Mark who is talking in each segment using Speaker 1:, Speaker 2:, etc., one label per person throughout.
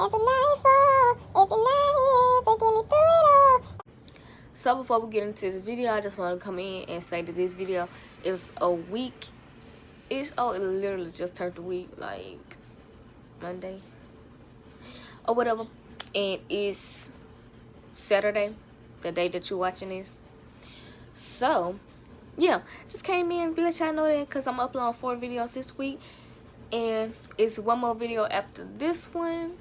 Speaker 1: and nightfall. If you're not here to get me through it all.
Speaker 2: So before we get into this video, I just want to come in and say that this video is a week. It literally just turned a week, like Monday or whatever, and it's Saturday, the day that you're watching this. So yeah, just came in to let y'all know that because I'm uploading 4 videos this week, and it's one more video after this one.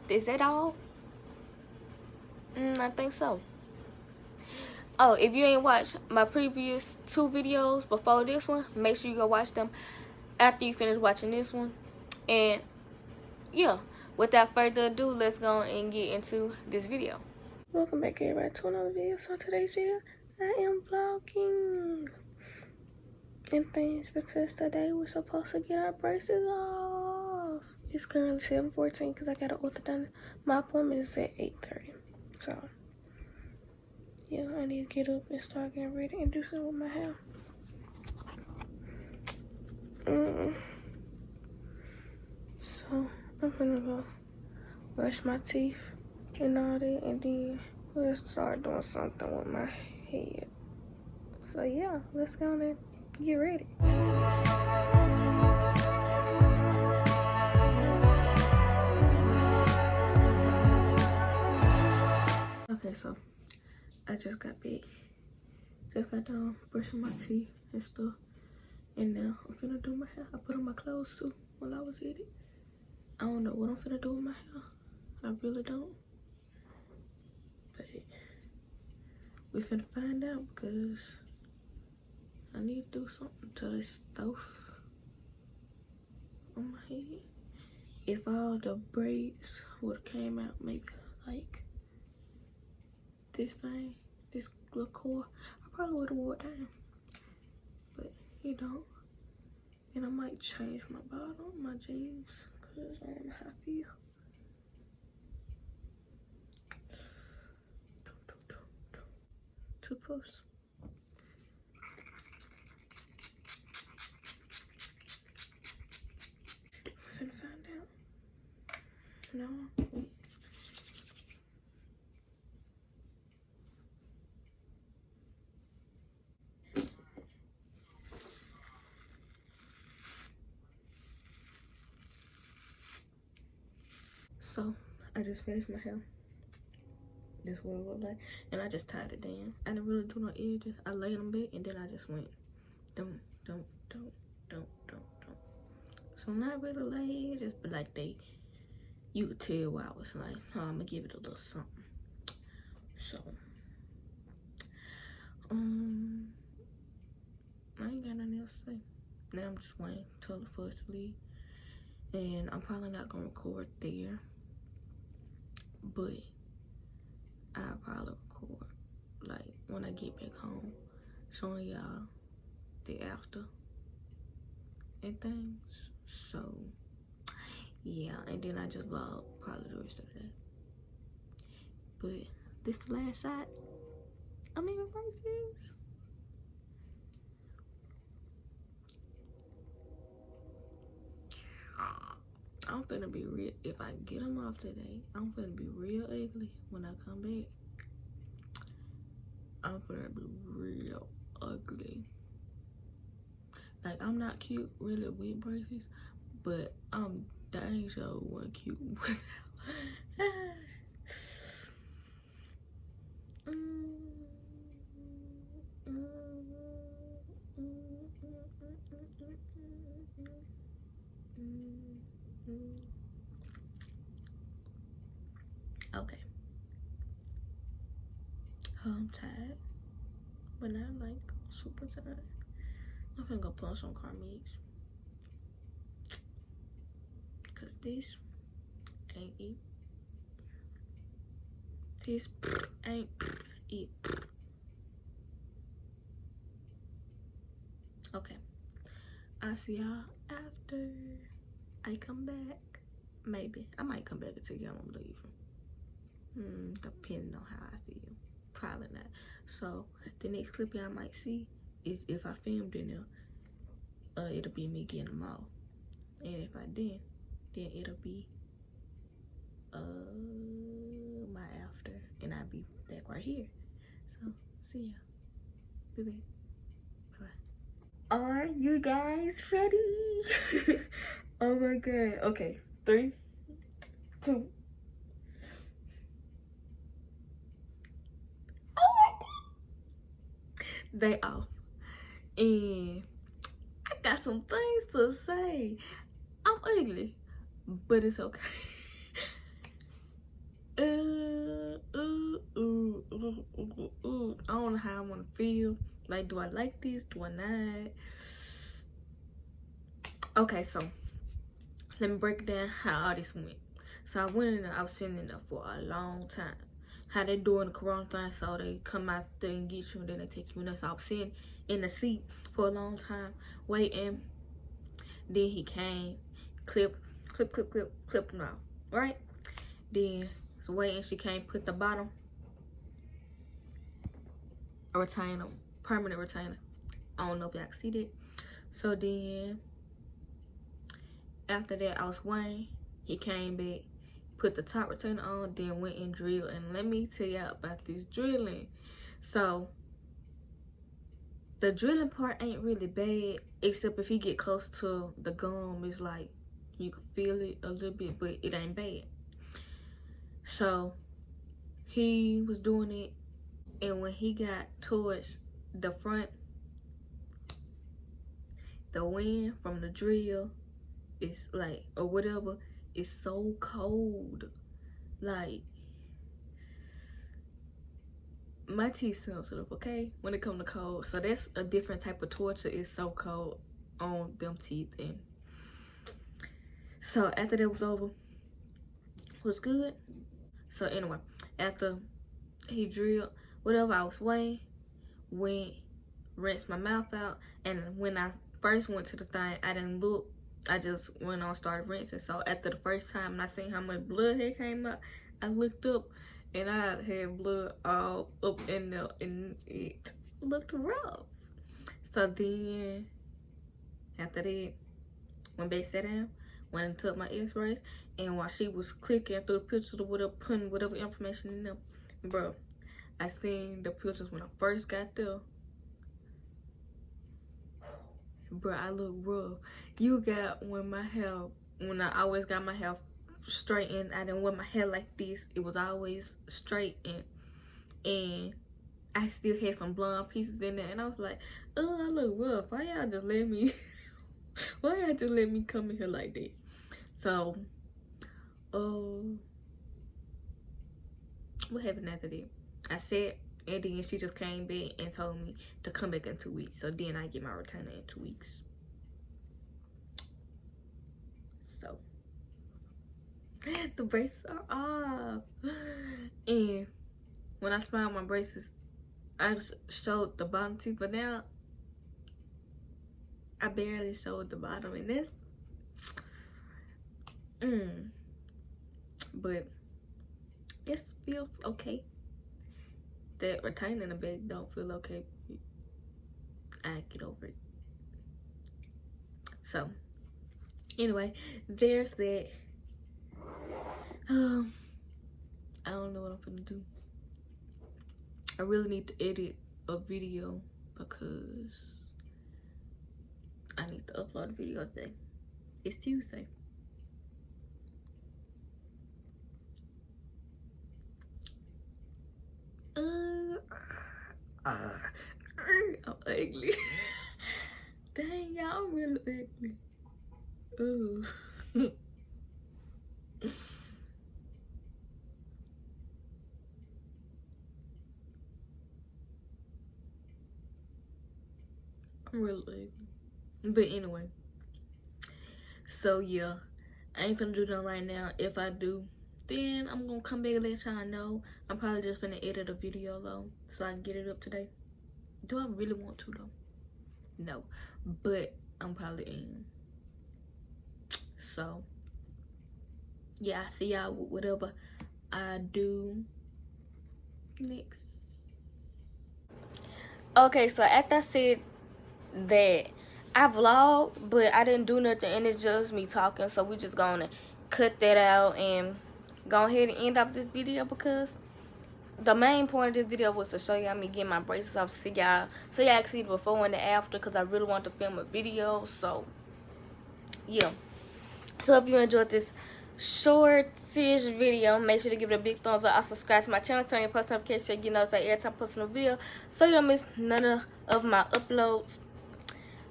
Speaker 2: Is that all? I think so. Oh, if you ain't watched my previous 2 videos before this one, make sure you go watch them after you finish watching this one. And yeah, without further ado, let's go and get into this video. Welcome back everybody to another video. So today's video, I am vlogging and things because today we're supposed to get our braces off. It's currently 7:14 because I got an orthodontist. My appointment is at 8:30. So yeah, I need to get up and start getting ready and do something with my hair. So I'm gonna go brush my teeth and all that, and then we'll start doing something with my head. So yeah, let's go and get ready. Okay, so I just got back. Just got done brushing my teeth and stuff. And now I'm finna do my hair. I put on my clothes too while I was at it. I don't know what I'm finna do with my hair. I really don't. But we finna find out because I need to do something to this stuff on my head. If all the braids would've came out maybe like this thing, this little core, I probably would've wore it down. But you don't. And I might change my bottom, my jeans, because I don't know how I feel. Two posts. We're finna find out. No. So I just finished my hair. This is what it looked like, and I just tied it down. I didn't really do no edges. I laid them back, and then I just went don't. So not really laid edges, but like you could tell why I was like, oh, I'm gonna give it a little something. So I ain't got nothing else to say. Now I'm just waiting till the first leave, and I'm probably not gonna record there, but I'll probably record like when I get back home, showing y'all the after and things. So yeah, and then I just vlog probably the rest of the day. But this the last shot. I'm in my braces. I'm finna be real. If I get them off today, I'm finna be real ugly when I come back. I'm finna be real ugly. Like, I'm not cute really with braces, but I'm dang sure one cute without. Okay. I'm tired, but not like super tired. I'm finna go put on some car meats, cause this ain't it. This ain't it. Okay, I'll see y'all after I come back. Maybe I might come back and tell y'all I'm leaving. Depending on how I feel. Probably not. So the next clip y'all might see is if I filmed in there, it'll be me getting them off. And if I didn't, then it'll be my after, and I'll be back right here. So see ya. Be back. Bye. Are you guys ready? Oh my god. Okay, 3, 2. Oh my god. They off. And I got some things to say. I'm ugly, but it's okay. I don't know how I want to feel. Like, do I like this? Do I not? Okay, so let me break down how all this went. So I went in there, I was sitting in there for a long time. How they doing the corona thing, so they come out there and get you and then they take you in there. So I was sitting in the seat for a long time, waiting. Then he came, clipped him out, right? Then so waiting, she came, put the bottom, a retainer, permanent retainer. I don't know if y'all can see that. So then after that, I was waiting. He came back, put the top retainer on, then went and drilled. And let me tell y'all about this drilling. So the drilling part ain't really bad, except if you get close to the gum, it's like you can feel it a little bit, but it ain't bad. So he was doing it, and when he got towards the front, the wind from the drill is like, or whatever, is so cold. Like, my teeth sensitive, okay, when it comes to cold. So that's a different type of torture. It's so cold on them teeth. And so after that was over, it was good. So anyway, after he drilled whatever, I was waiting, went, rinsed my mouth out. And when I first went to the thing, I didn't look, I just went on, started rinsing. So after the first time and I seen how much blood had came out, I looked up and I had blood all up in there, and it looked rough. So then after that, went back, sat down, went and took my x-rays, and while she was clicking through the pictures or whatever, putting whatever information in them, bro, I seen the pictures when I first got there. Bro, I look rough. You got when I always got my hair straightened, I didn't wear my hair like this. It was always straightened, and I still had some blonde pieces in there, and I was like, oh, I look rough. Why y'all just let me why y'all just let me come in here like that? So what happened after that? I said, and then she just came back and told me to come back in 2 weeks. So then I get my retainer in 2 weeks. So the braces are off. And when I smiled my braces, I showed the bottom teeth, but now I barely showed the bottom, and that's but it feels okay. That retainer in the back don't feel okay. I get over it. So anyway, there's that. I don't know what I'm gonna do. I really need to edit a video because I need to upload a video today. It's Tuesday. I'm ugly. Dang, y'all, I'm really ugly. Ooh. I'm really ugly. But anyway, so yeah, I ain't finna do that right now. If I do, then I'm gonna come back and let y'all know. I'm probably just finna edit a video though, so I can get it up today. Do I really want to though? No, but I'm probably in. So yeah, I see y'all with whatever I do next. Okay, so after I said that, I vlogged, but I didn't do nothing, and it's just me talking. So we just gonna cut that out and go ahead and end off this video, because the main point of this video was to show y'all me getting my braces off, so y'all can see the before and the after, because I really want to film a video. So yeah, so if you enjoyed this short-ish video, make sure to give it a big thumbs up. Also subscribe to my channel, turn your post notifications so you get notified every time I post a new video, so you don't miss none of my uploads.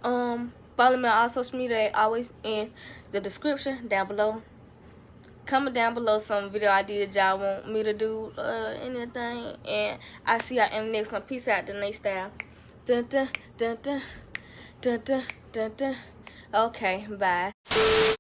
Speaker 2: Follow me on all social media, always in the description down below. Comment down below some video ideas y'all want me to do, anything, and I'll see y'all in the next one. Peace out, the next style. Dun, dun, dun, dun, dun, dun, dun, dun. Okay, bye.